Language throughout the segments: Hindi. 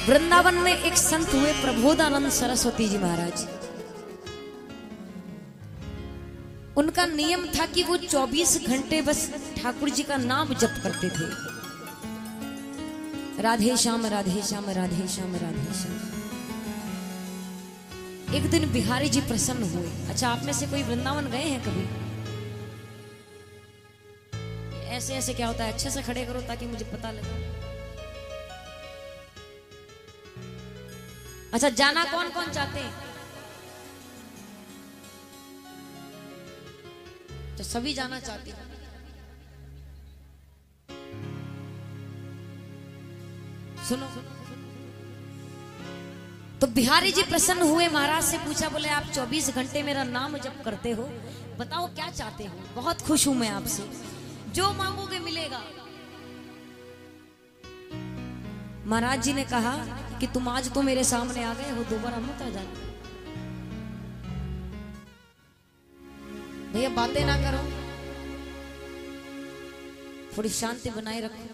वृंदावन में एक संत हुए प्रबोधानंद सरस्वती जी महाराज। उनका नियम था कि वो 24 घंटे बस ठाकुर जी का नाम जप करते थे, राधे श्याम राधे श्याम राधे श्याम राधे श्याम। एक दिन बिहारी जी प्रसन्न हुए। अच्छा, आप में से कोई वृंदावन गए हैं कभी? ऐसे ऐसे क्या होता है, अच्छे से खड़े करो ताकि मुझे पता लगे। अच्छा, जाना कौन कौन चाहते हैं? तो सभी जाना चाहते हैं। सुनो, तो बिहारी जी प्रसन्न हुए, महाराज से पूछा, बोले आप 24 घंटे मेरा नाम जप करते हो, बताओ क्या चाहते हो? बहुत खुश हूं मैं आपसे, जो मांगोगे मिलेगा। महाराज जी ने कहा कि तुम आज तो मेरे सामने आ गए हो, दोबारा मत आ जाना। भैया बातें ना करो, थोड़ी शांति बनाए रखो।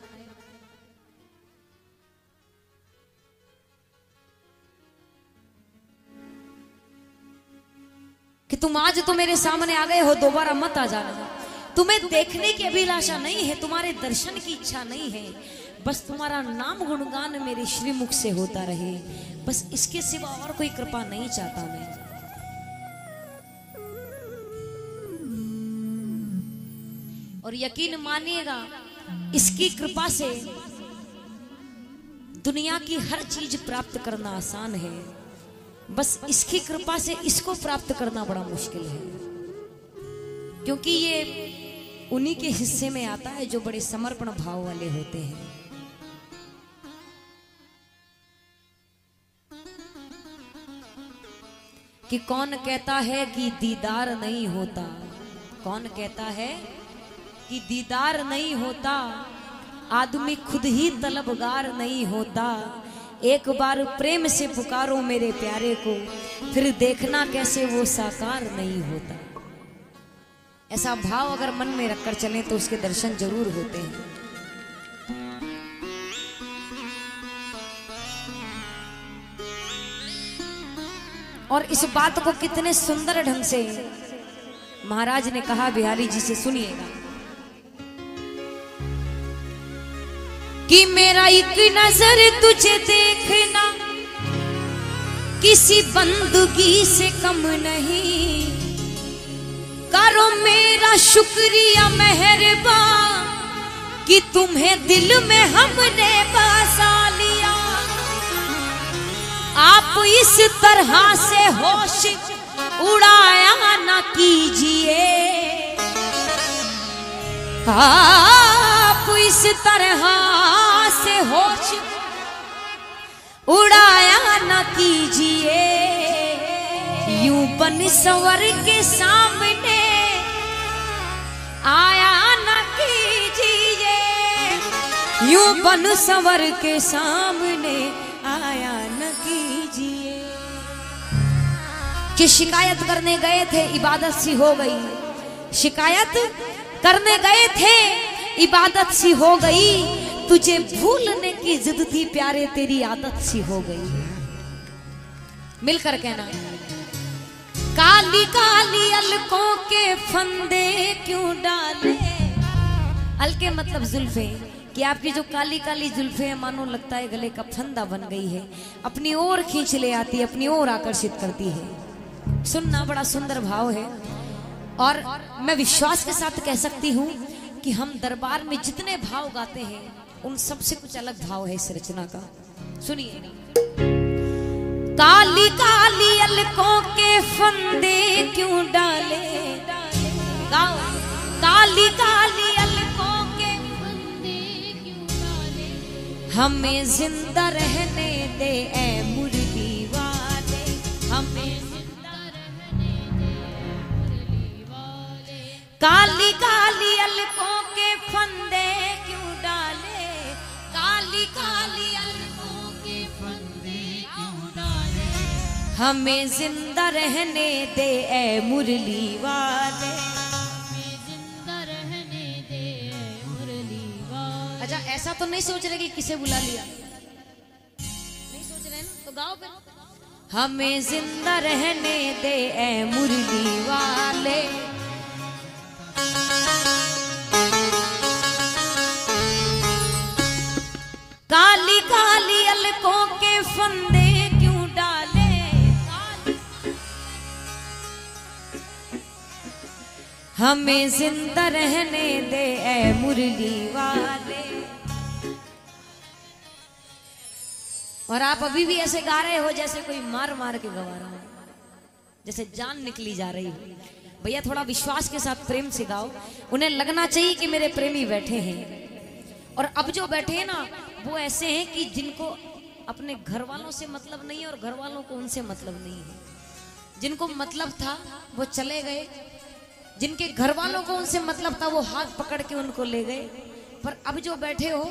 कि तुम आज तो मेरे सामने आ गए हो, दोबारा मत आ जाना। तुम्हें देखने की अभिलाषा नहीं है, तुम्हारे दर्शन की इच्छा नहीं है, बस तुम्हारा नाम गुणगान मेरे श्रीमुख से होता रहे, बस इसके सिवा और कोई कृपा नहीं चाहता मैं। और यकीन मानिएगा, इसकी कृपा से दुनिया की हर चीज प्राप्त करना आसान है, बस इसकी कृपा से इसको प्राप्त करना बड़ा मुश्किल है, क्योंकि ये उन्हीं के हिस्से में आता है जो बड़े समर्पण भाव वाले होते हैं। कि कौन कहता है कि दीदार नहीं होता, कौन कहता है कि दीदार नहीं होता, आदमी खुद ही तलबगार नहीं होता। एक बार प्रेम से पुकारो मेरे प्यारे को, फिर देखना कैसे वो साकार नहीं होता। ऐसा भाव अगर मन में रखकर चलें तो उसके दर्शन जरूर होते हैं। और इस बात को कितने सुंदर ढंग से महाराज ने कहा बिहारी जी से, सुनिएगा। कि मेरा एक नजर तुझे देखना किसी बंदगी से कम नहीं, करो मेरा शुक्रिया मेहरबान कि तुम्हें दिल में हमने बसा लिया। आप इस तरह से होश उड़ाया ना कीजिए, आप इस तरह से होश उड़ाया ना कीजिए। यूं बन सवर के सामने आया ना कीजिए, यूं बन सवर के सामने आया न कीजिए। कि शिकायत करने गए थे, इबादत सी हो गई, शिकायत करने गए थे, इबादत सी हो गई। तुझे भूलने की जिद थी प्यारे, तेरी आदत सी हो गई। मिलकर कहना, काली काली अलकों के फंदे क्यों डाले। अलके मतलब जुल्फे, कि आपकी जो काली काली जुल्फे है, मानो लगता है गले का फंदा बन गई है, अपनी ओर खींच ले आती है, अपनी ओर आकर्षित करती है। सुनना, बड़ा सुंदर भाव है। और मैं विश्वास के साथ कह सकती हूँ कि हम दरबार में जितने भाव गाते हैं उन सब से कुछ अलग भाव है इस रचना का। सुनिए, काली काली अलकों के फंदे क्यों डाले, गाओ। काली काली अलकों के फंदे क्यों डाले, हमें जिंदा रहने दे ऐ मुरली वाले, हमें जिंदा रहने दे मुरली वाले। काली काली अलकों के फंदे क्यों डाले, काली काली अलकों के फंदे क्यों डाले, हमें जिंदा रहने दे ऐ मुरली वाले, हमें जिंदा रहने दे ऐ मुरली वाले। अच्छा, ऐसा तो नहीं सोच रहे कि किसे बुला लिया, नहीं सोच रहे हैं तो गाओ फिर। हमें जिंदा रहने दे ए मुरली वाले, काली काली अलकों के फंदे क्यों डाले, हमें जिंदा रहने दे ए मुरली वाले। और आप अभी भी ऐसे गा रहे हो जैसे कोई मार मार के गवा रहा हो, जैसे जान निकली जा रही हो। भैया थोड़ा विश्वास के साथ प्रेम से गाओ, उन्हें लगना चाहिए कि मेरे प्रेमी बैठे हैं। और अब जो बैठे हैं ना वो ऐसे हैं कि जिनको अपने घर वालों से मतलब नहीं है और घर वालों को उनसे मतलब नहीं है। जिनको मतलब था वो चले गए, जिनके घर वालों को उनसे मतलब था वो हाथ पकड़ के उनको ले गए। पर अब जो बैठे हो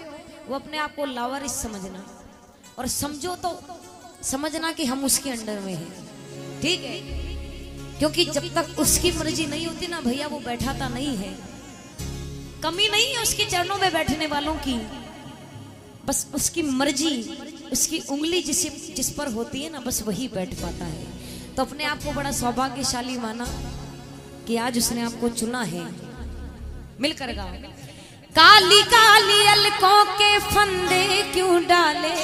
वो अपने आप को लावारिस समझना, और समझो तो समझना कि हम उसके अंडर में हैं, ठीक है? क्योंकि जब तक उसकी मर्जी नहीं होती ना भैया वो बैठाता नहीं है। कमी नहीं है उसके चरणों में बैठने वालों की, बस उसकी मर्जी, उसकी उंगली जिस पर होती है ना बस वही बैठ पाता है। तो अपने आप को बड़ा सौभाग्यशाली माना कि आज उसने आपको चुना है। मिलकर गाओ। काली काली अलकों के फंदे क्यों डाले,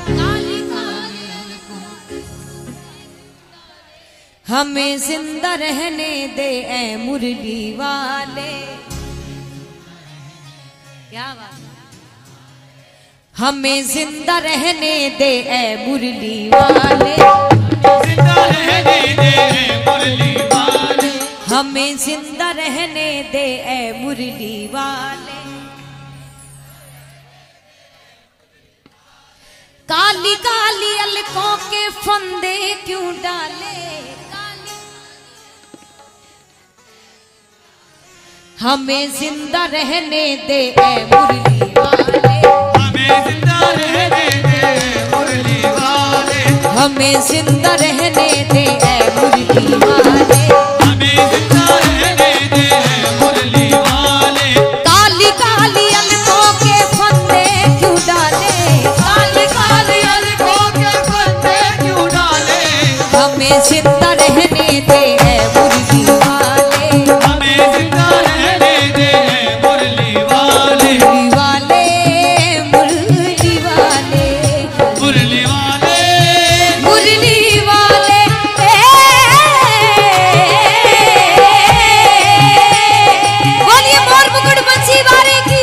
काली काली हमें जिंदा रहने दे ए मुरली वाले। क्या बात, हमें जिंदा रहने दे ए मुरली वाले, जिंदा रहने दे ए मुरली वाले, हमें जिंदा रहने दे ए मुरली वाले। काली काली अलकों के फंदे क्यों डाले, हमें जिंदा रहने दे ए मुरली वाले, हमें जिंदा रहने दे ए मुरली वाले, हमें जिंदा रहने दे ए मुरली वाले, हमें जिंदा रहने दे ए मुरली वाले। काली काली अलकों के फंदे क्यों डाले, काली काली अलकों के फंदे क्यों डाले, हमें जिंदा रहने दे ए मुरली वाले, हमें जिंदा रहने दे ए मुरली वाले, मुरली वाले, मुरली वाले, मुरली वाले, मुरली वाले। बोलिए मोर मुकुट बंसी वाले की।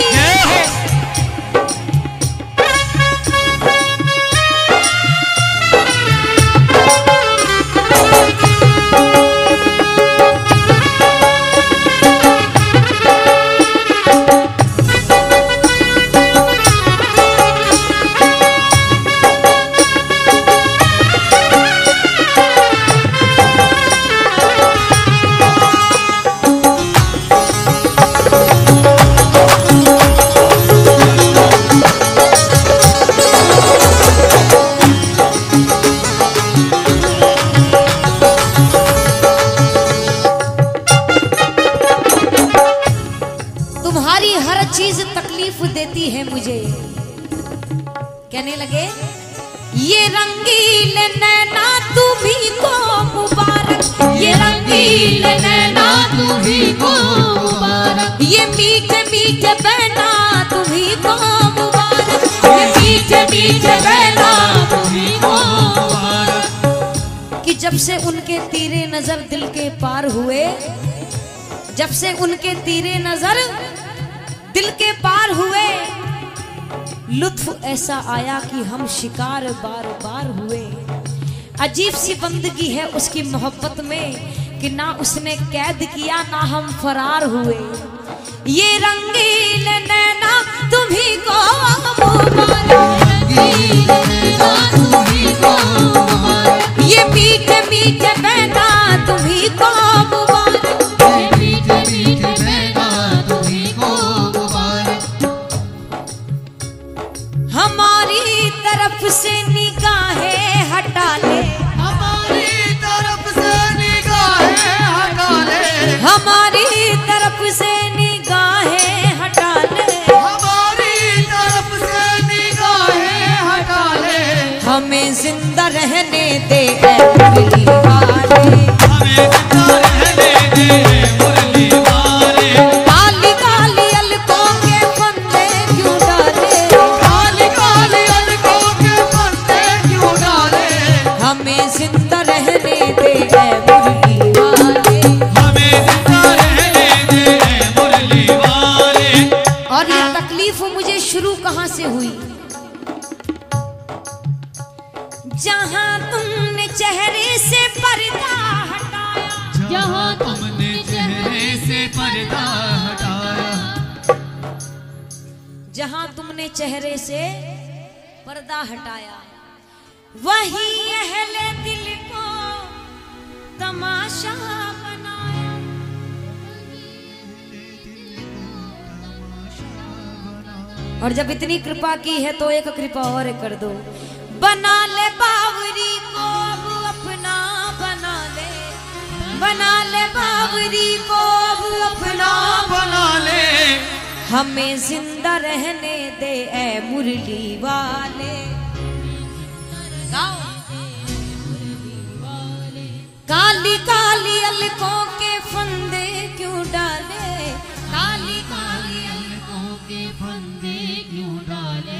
तुम्हारी हर चीज तकलीफ देती है मुझे। कहने लगे ये रंगीले नैना तुम्ही को मुबारक, ये रंगीले नैना तुम्ही को मुबारक, ये मीठे मीठे बहना तुम्ही को मुबारक, ये मीठे मीठे बहना तुम्ही को मुबारक। कि जब से उनके तीरे नजर दिल के पार हुए, जब से उनके तीरे नजर दिल के पार हुए, लुत्फ ऐसा आया कि हम शिकार बार बार हुए। अजीब सी बंदगी है उसकी मोहब्बत में कि ना उसने कैद किया ना हम फरार हुए। ये रंगीले नैना तुम्ही को मुबारक, ये मीठे मीठे बहना तुम्ही को मुबारक, हमारी तरफ से निगाहें हटा ले, हमारी तरफ से निगाहें हटा ले, हमारी तरफ से निगाहें हटा ले, हमारी तरफ से निगाहें हटा ले, हमें जिंदा रहने दे ऐ मुरली वाले, हमें जिंदा रहने दे मुरली वाले। काली काली अलकों के फंदे क्यों डाले, काली काली अलकों के फंदे क्यों डाले, हमें जिंदा रहने दे ऐ मुरली वाले, हमें जिंदा रहने दे मुरली वाले। और ये तकलीफ मुझे शुरू कहाँ से हुई, जहाँ तुमने चेहरे से पर्दा हटाया, जहाँ तुमने चेहरे से पर्दा हटाया, जहाँ तुमने चेहरे से पर्दा हटाया, वही अहले दिल को तमाशा बनाया। और जब इतनी कृपा की है तो एक कृपा और कर दो, बना ले बावरी को अब अपना बना ले, बना ले बावरी को अब अपना बना ले, हमें जिंदा रहने दे ऐ मुरली वाले। गाओ। काली काली अलकों के फंदे क्यों डाले, काली काली अलकों के फंदे क्यों डाले,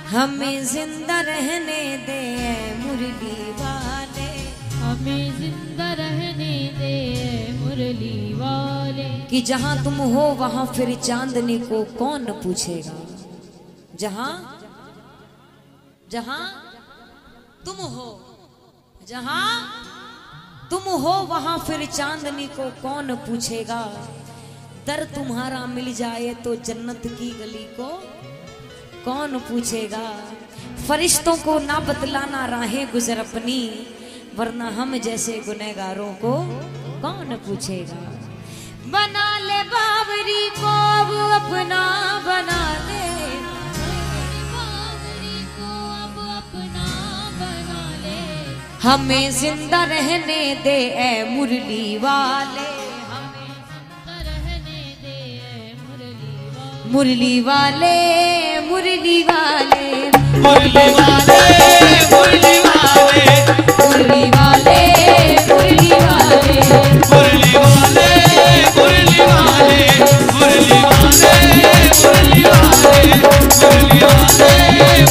हमें जिंदा रहने दे ऐ मुरली वाले, हमें जिंदा रहने दे मुरली वाले। कि जहां तुम हो वहां फिर चांदनी को कौन पूछेगा, जहां जहां तुम हो, जहां तुम हो वहां फिर चांदनी को कौन पूछेगा, दर तुम्हारा मिल जाए तो जन्नत की गली को कौन पूछेगा। फरिश्तों को ना बतलाना राहें गुजर अपनी, वरना हम जैसे गुनहगारों को कौन पूछेगा। बना ले बावरी को अब अपना बना ले, बावरी को अब अपना बना ले, हमें जिंदा रहने दे ऐ मुरली वाले, हमें जिंदा रहने दे मुरली वाले। मुरली वाले मुरली वाले मुरली वाले, मुरली वाले, मुरली वाले मुरली वाले, मुरली वाले, मुरली वाले, मुरली वाले, मुरली वाले, मुरली वाले,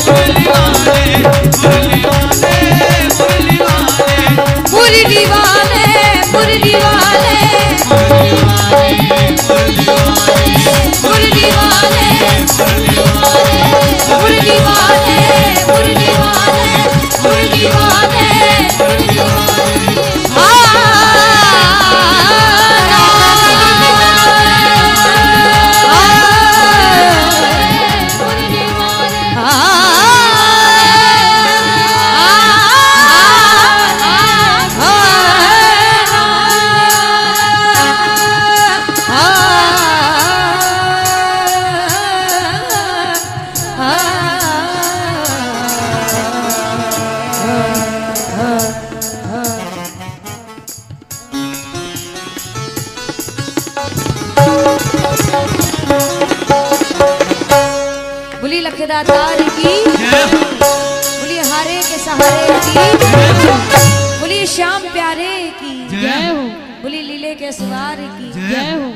मुरली वाले, मुरली वाले, मुरली वाले, मुरली वाले मुरली वाले, मुरली वाले मुरली वाले, मुरली वाले मुरली वाले, बोली लखदातार की, बोली हारे के सहारे की, बोली श्याम प्यारे की, जय हो, बोली लीले के सवार की। जय हो।